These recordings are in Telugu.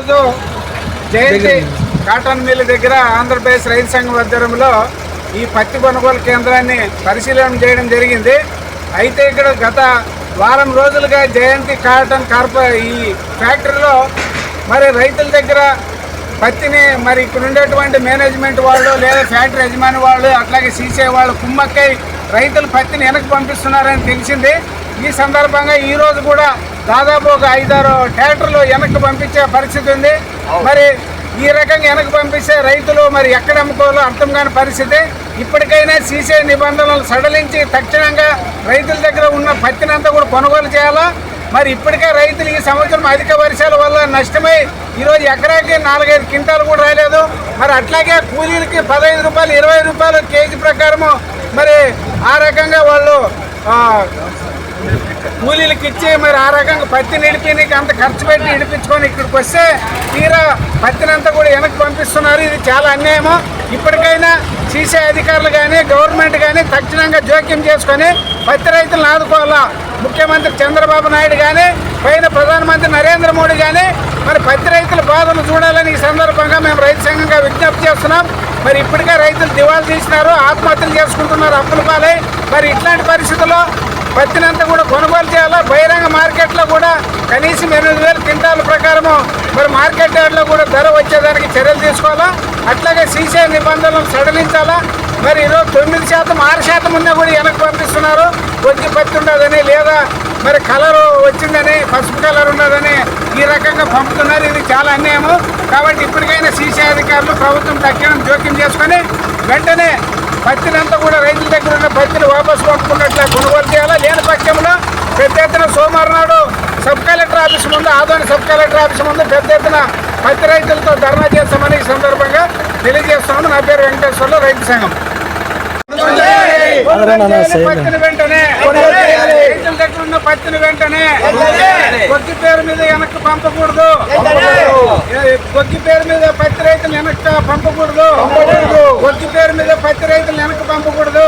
ఈరోజు జయంతి కాటన్ మిల్ దగ్గర ఆంధ్రప్రదేశ్ రైతు సంఘం ఆధ్వర్యంలో ఈ పత్తి కొనుగోలు కేంద్రాన్ని పరిశీలన చేయడం జరిగింది. అయితే ఇక్కడ గత వారం రోజులుగా జయంతి కాటన్ ఈ ఫ్యాక్టరీలో మరి రైతుల దగ్గర పత్తిని మరి ఇక్కడ ఉండేటువంటి మేనేజ్మెంట్ వాళ్ళు లేదా ఫ్యాక్టరీ యజమాని వాళ్ళు అట్లాగే సీసీ వాళ్ళు కుమ్మక్కై రైతులు పత్తిని వెనక్కి పంపిస్తున్నారని తెలిసింది. ఈ సందర్భంగా ఈరోజు కూడా దాదాపు ఒక 5-6 ట్రాక్టర్లు వెనక్కి పంపించే పరిస్థితి ఉంది. మరి ఈ రకంగా వెనక్కి పంపిస్తే రైతులు మరి ఎక్కడ అమ్ముకోవాలో అర్థం కాని పరిస్థితి. ఇప్పటికైనా సీసీ నిబంధనలు సడలించి తక్షణంగా రైతుల దగ్గర ఉన్న పత్తినంతా కూడా కొనుగోలు చేయాలా. మరి ఇప్పటికే రైతులు ఈ సంవత్సరం అధిక వర్షాల వల్ల నష్టమై ఈరోజు ఎకరాకి 4-5 క్వింటాలు కూడా రాలేదు. మరి అట్లాగే కూలీలకి 15 రూపాయలు 20 రూపాయలు కేజీ ప్రకారము మరి ఆ రకంగా వాళ్ళు కూలీలకు ఇచ్చి మరి ఆ రకంగా పత్తి నిడిపినికి అంత ఖర్చు పెట్టి ఇడిపించుకొని ఇక్కడికి వస్తే తీరా పత్తినంతా కూడా వెనక్కి పంపిస్తున్నారు. ఇది చాలా అన్యాయము. ఇప్పటికైనా సీసీ అధికారులు కానీ గవర్నమెంట్ కానీ తక్షణంగా జోక్యం చేసుకొని పత్తి రైతులను ఆదుకోవాలా. ముఖ్యమంత్రి చంద్రబాబు నాయుడు కానీ పైన ప్రధానమంత్రి నరేంద్ర మోడీ కానీ మరి పత్తి రైతుల బాధను చూడాలని ఈ సందర్భంగా మేము రైతు సంఘంగా విజ్ఞప్తి చేస్తున్నాం. మరి ఇప్పటికే రైతులు దివాళా తీసినారు, ఆత్మహత్యలు చేసుకుంటున్నారు అప్పుల పాలై. మరి ఇట్లాంటి పరిస్థితుల్లో పత్తినంతా కూడా కొనుగోలు చేయాలా. బహిరంగ మార్కెట్లో కూడా కనీసం 8,000 క్వింటాల ప్రకారము మరి మార్కెట్ యార్డ్లో కూడా ధర వచ్చేదానికి చర్యలు తీసుకోవాలా. అట్లాగే సీసీ నిబంధనలను సడలించాలా. మరి ఈరోజు 9%, 6% ఉన్నా కూడా వెనక్కి పంపిస్తున్నారు. కొద్ది పత్తి ఉండదని లేదా మరి కలరు వచ్చిందని పసుపు కలర్ ఉన్నదని ఈ రకంగా పంపుతున్నారు. ఇది చాలా అన్యాయము. కాబట్టి ఇప్పటికైనా సీసీ అధికారులు ప్రభుత్వం తక్షణం జోక్యం చేసుకొని వెంటనే పత్తినంతా కూడా రైతుల దగ్గర ఉన్న పత్తిని వాపసు పంపుకున్నట్లే కొనుగోలు చేయాలా. లేని పక్షంలో పెద్ద ఎత్తున సోమవారం నాడు సబ్ కలెక్టర్ ఆఫీస్ ముందు ఆదోని సబ్ కలెక్టర్ ఆఫీస్ ముందు పెద్ద ఎత్తున పత్తి రైతులతో ధర్నా చేస్తామని ఈ సందర్భంగా తెలియజేస్తున్నాము. నా పేరు వెంకటేశ్వర్లు, రైతు సంఘం. పత్తిని వెంటనే రైతుల దగ్గర ఉన్న పత్తిని వెంటనే గొగ్గి పేరు మీద వెనక్కి పంపకూడదు. గొగ్గి పేరు మీద పత్తి రైతులు వెనక్కి పంపకూడదు. గొగ్గి పేరు మీద పత్తి రైతులు వెనక్కి పంపకూడదు.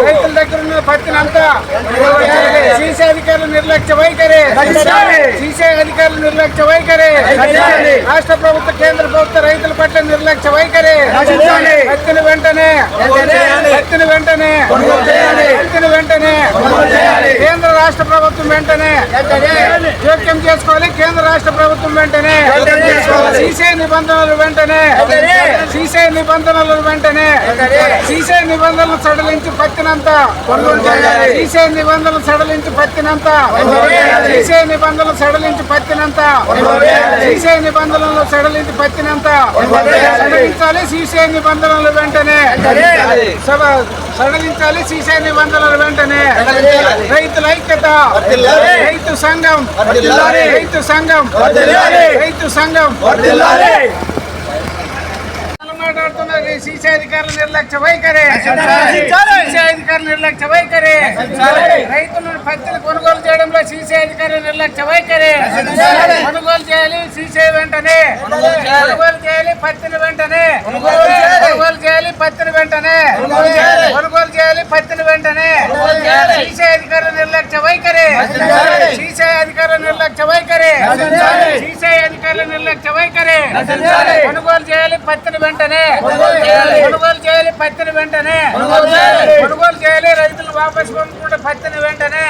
రైతుల దగ్గర ఉన్న పత్తినంతా సీసీ అధికారుల నిర్లక్ష్య వైఖరి, సీసీ అధికారుల నిర్లక్ష్య వైఖరి, రాష్ట్ర ప్రభుత్వ కేంద్ర ప్రభుత్వ రైతుల పట్ల నిర్లక్ష్య వైఖరి. పత్తిని వెంటనే పత్తిని వెంటనే పత్తిని వెంటనే కేంద్ర రాష్ట్ర ప్రభుత్వం వెంటనే జోక్యం చేసుకోవాలి. కేంద్ర రాష్ట్ర ప్రభుత్వం వెంటనే సీసీ నిబంధనలు వెంటనే సీసీ నిబంధనలు వెంటనే సీసీ నిబంధనలు సడలించి పత్తినంతా సీసీ నిబంధనలు సడలించి పత్తినంతా సీసీ నిబంధనలు సడలించి పత్తినంతా సీసీ నిబంధనలు సడలించి పత్తినంతా సడలించాలి. సీసీ నిబంధనలు వెంటనే సడలించాలి. సీసీ నిబంధనలు వెంటనే రైతుల ఐక్యత, రైతు సంఘం, రైతు సంఘం, రైతు సంఘం మాట్లాడుతున్నారు. సీసీ అధికారుల నిర్లక్ష్య వైఖరి, సీసీ అధికారుల నిర్లక్ష్య వైఖరి, రైతులను పత్తిని కొనుగోలు చేయడంలో సీసీ అధికారుల నిర్లక్ష్య వైఖరి. కొనుగోలు చేయాలి సీసీ వెంటనే, కొనుగోలు చేయాలి పత్తిని వెంటనే, కొనుగోలు చేయాలి పత్తిని వెంటనే, కొనుగోలు చేయాలి పత్తిని వెంటనే. సీసీ అధికారుల నిర్లక్ష్య వైఖరి, సీసీ అధికారుల నిర్లక్ష్య వైఖరి, సీసీ అధికారుల నిర్లక్ష్య వైఖరి. కొనుగోలు చేయాలి పత్తిని వెంటనే, కొనుగోలు చేయాలి పత్తిని వెంటనే, కొనుగోలు చేయాలి రైతులు వాపసు పంపకుండా పత్తిని వెంటనే,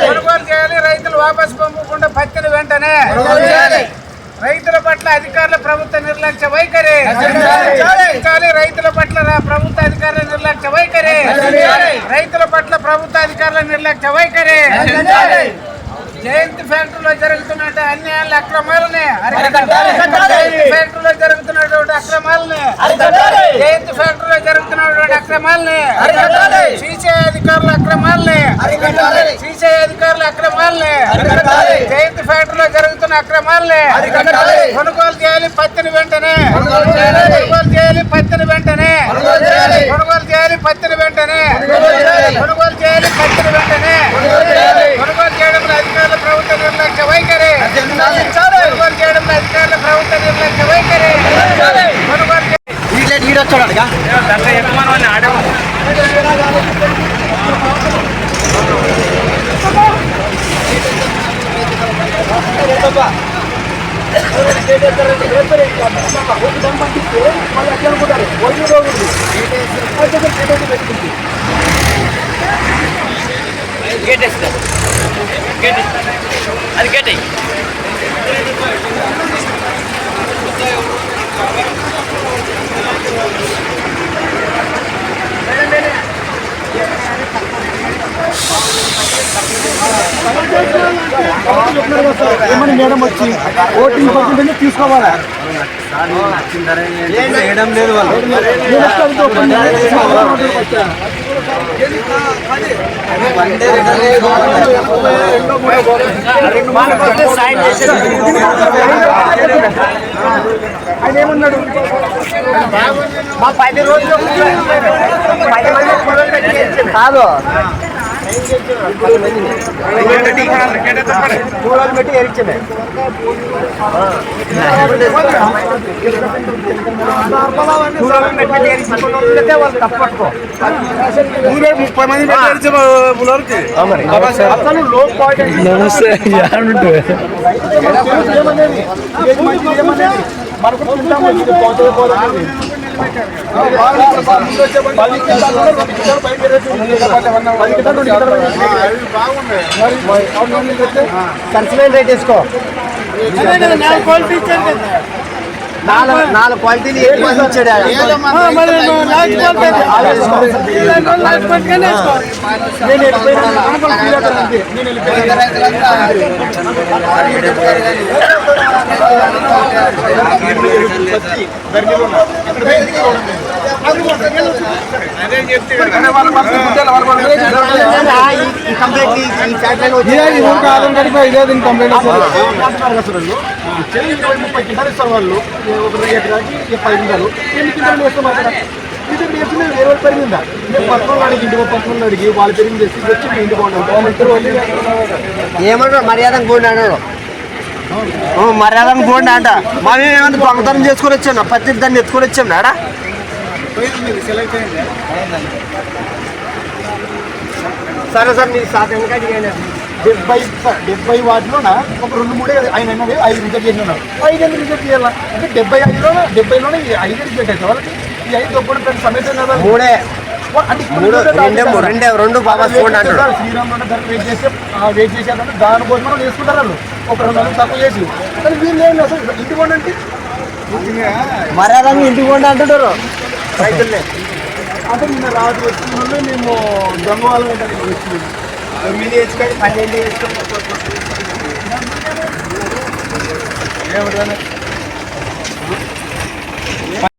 కొనుగోలు చేయాలి రైతులు వాపసు పంపకుండా పత్తిని వెంటనే. రైతుల పట్ల అధికారుల ప్రభుత్వ నిర్లక్ష్య వైఖరి, రైతుల పట్ల ప్రభుత్వ అధికారుల నిర్లక్ష్య వైఖరి, రైతుల పట్ల ప్రభుత్వ అధికారుల నిర్లక్ష్య వైఖరి. జయంతి ఫ్యాక్టరీలో జరుగుతున్న అన్యాయాల అక్రమాలని జయంతి ఫ్యాక్టరీలో జరుగుతున్నటువంటి అక్రమాలని జయంతి ఫ్యాక్టరీలో జరుగుతున్నటువంటి అక్రమాలని సీసీ అధికారుల అక్రమాలని సీసీ అధికారుల అక్రమాలని జయంతి ఫ్యాక్టరీలో జరుగుతున్న అక్రమాలని కొనుగోలు చేయాలి పత్తిని వెంటనే, కొనుగోలు చేయాలి పత్తిని వెంటనే, కొనుగోలు చేయాలి పత్తిని వెంటనే, కొనుగోలు చేయాలి పత్తిని వెంటనే. కొనుగోలు చేయడంలో అధికారుల ప్రభుత్వ నిర్లక్ష్య వైఖరి, కొనుగోలు చేయడంలో అధికారుల ప్రభుత్వ నిర్లక్ష్య వైఖరి. ఈడొచ్చాడుగా ఆడే అది గేట్ ఏమని మేడం వచ్చి ఓటింగ్ పర్సెంటేజ్ తీసుకోవాలా చేయడం లేదు వాళ్ళు ఆయన ఏమన్నాడు మా 10 రోజులు కాదు పెట్టి ఎరిచింది వాళ్ళు తప్పట్టుకో 30 మంది మనకు కన్సిడర్ రేట్ వేసుకో 4 క్వాలిటీలు ఇచ్చాడు వాళ్ళు ఒక ఎకరాకి 10 కింటాలు 8 కింటాలు వేస్తాం అక్కడ ఇది నేర్చుకుని వేరే వాళ్ళ పేరు మీద పక్కన అడిగి ఇంటి పక్కన అడిగి వాళ్ళ పేరు చేసి వచ్చి మీ ఇంటి బాగుంటుంది ఏమన్నా మర్యాద గోండి అన్నాడు మర్యాద గోండి అంట మేము ఏమన్నా దొంగతనం చేసుకొని వచ్చాను పత్తి దాన్ని ఎత్తుకొని వచ్చాం నాడా సరే సార్ మీరు 70 వాటిలోన ఒక 2-3 ఆయన 5 రిజెక్ట్ చేసినారు 5 ఎందుకు రిజెక్ట్ చేయాలా అంటే 70లోనే 5 రిజెక్ట్ అయితే వాళ్ళకి ఈ 5 ఒప్పుడు సమస్య కదా 3 అంటే 2 బాబా శ్రీరామ్ వెయిట్ చేసేదంటే దానికోసం మనం వేసుకుంటారు వాళ్ళు ఒక 2 నెలలు తక్కువ చేసి కానీ వీళ్ళు ఏం అసలు ఇంటి కొండ అంటే మర్యాదంగా ఇంటి కొండ అంటుంటారు రైతులే అంటే నిన్న రాజు వచ్చిన మేము దొంగ వాళ్ళం వచ్చింది 9 వేసుకొని 12 వేసుకొని ఏమిటన్నా